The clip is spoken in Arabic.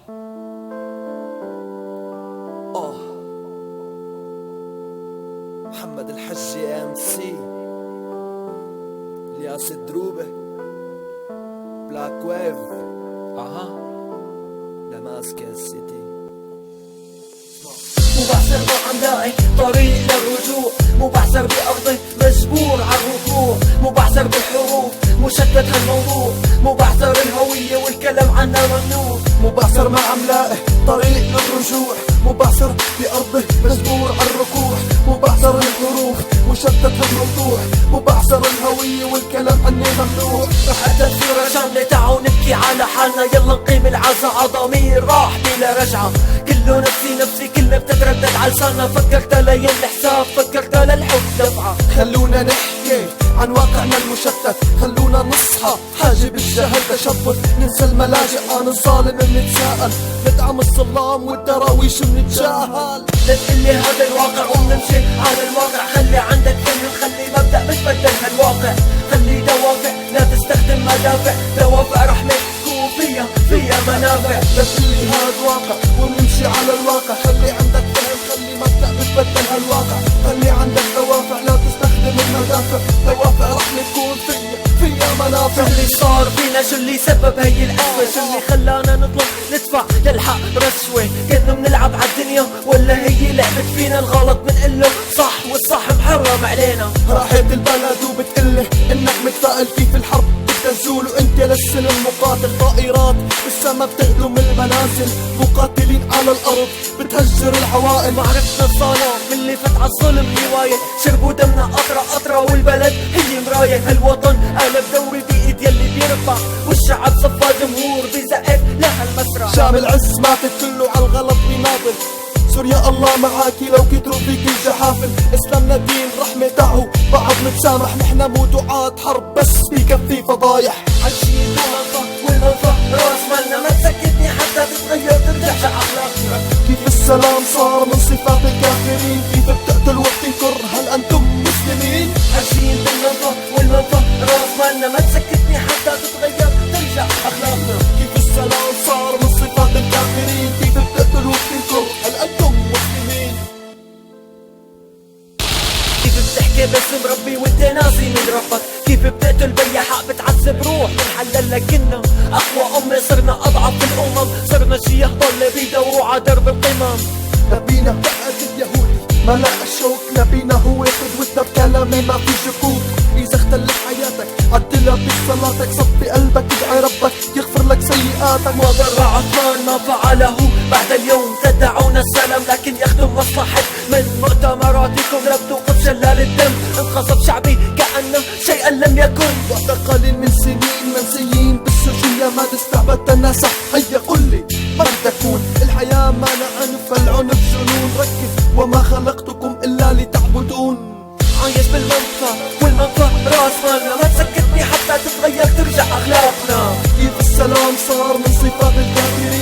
محمد الحجي MC الياس الدروبة بلاك ويف دماسك السيتي. مو بعثر ما عم لاقي طريق للرجوع، مو بعثر بأرضي مجبور عالركوع، مو بعثر بالحروف مشتت هالموضوع، مو بعثر الهوية والكلام عنها ممنوع. مو بعثر ما عم لاقي طريق للرجوع، مو بعثر بأرضي مجبور عالركوع، مو بعثر الحروف مشتت هالموضوع، مو بعثر الهوية والكلام عني ممنوع. رح تفسير شاملة تعالوا نبكي على حالنا، يلا نقيم العزا عضمير راح بلا رجعة، كله نفسي كله بتتردد عالسنة. فكرت لين الحساب فكرت للحب دفعة. خلونا نحكي عن واقعنا المشتت، خلونا نصحى حاجب الجهل تشبث، ننسى الملاجئ عن الظالم بنتساءل، ندعم الظلام والدراويش بنتجاهل. لا تقلي هذا الواقع وبنمشي على الواقع، خلي عندك فهم خلي مبدأ بتبدل هالواقع، خلي دوافع لا تستخدم مدافع، دوافع رحمة تكون فيها منافع. لا تقلي هذا واقع ونمشي على الواقع، خلي عندك فهم خلي مبدأ بتبدل هالواقع، خلي عندك دوافع لا تستخدم المدافع، دوافع رحمة تكون فيها منافع. شو اللي صار فينا شو اللي سبب هي القسوة، شو اللي خلانا نطلب ندفع للحق رشوة، كنا بنلعب عالدنيا ولا هي لعبت فينا، الغلط بنقله صح والصح محرم علينا. راحت البلد وبتقلي انك متفائل كيف الحرب بدها تزول وانت للسلم مقاتل، طائرات بالسما بتهدم المنازل، مقاتلين على الارض بتهجر العوائل. ما عرفنا الصلاة من اللي فات عالظلم هواية، شربوا دمنا قطرة والبلد هي مراية، هالوطن قلب دوري بإيد يلي بيرفع، والشعب صفى جمهور بيزقف لها المسرح. شام العز ماتت كله عالغلط بيناضل، سوريا الله معاكي لو كتروا فيك الجحافل، اسلامنا دين رحمة دعوا بعض نتسامح، نحنا مو دعاة حرب بس بكفي فضايح. عالشيء والمنفى راس مالنا، ما تسكتني حتى تتغير ترجع أخلاقنا. كيف السلام صار من صفات الكافرين، كيف بتقتل وبتنكر هل أنتم مسلمين؟ عالشيء والمنفى راس مالنا، ما تسكتني حتى تتغير ترجع أخلاقنا. كيف السلام صار من صفات الكافرين، كيف بتقتل وبتنكر هل أنتم مسلمين؟ كيف بتحكي باسم ربي وانت ناسي من ربك، كيف بتقتل بي حق بتعذب روح بنحلل لكنا اقوى امة، صرنا اضعف الامم، صرنا شيخ ضل بيدوروا على درب القمم. نبينا بعد اليهودي ما لقى الشوك، نبينا هو قدوتنا بكلامه ما في شكوك، إذا اختلت حياتك عدلها بصلاتك، صفي قلبك ادعي ربك يغفر لك سيئاتك. ما ضر عثمان ما فعله بعد اليوم، تدعون السلام لكن يخدم مصلحة من مؤتمراتكم، لم توقف شلال الدم، انقصف شعبي كأنه شيئا لم يكن. وقت قليل من سنين منسيين بالسجون، يا ما استعبدت الناس هيا قلي من تكون الحياة ما عنف العنف جنون، ركز وما خلقتكم إلا لتعبدون. عايش والمنفى راس مالنا، ما تسكتني حتى تتغير ترجع أخلاقنا. كيف السلام صار من صفات الكافرين،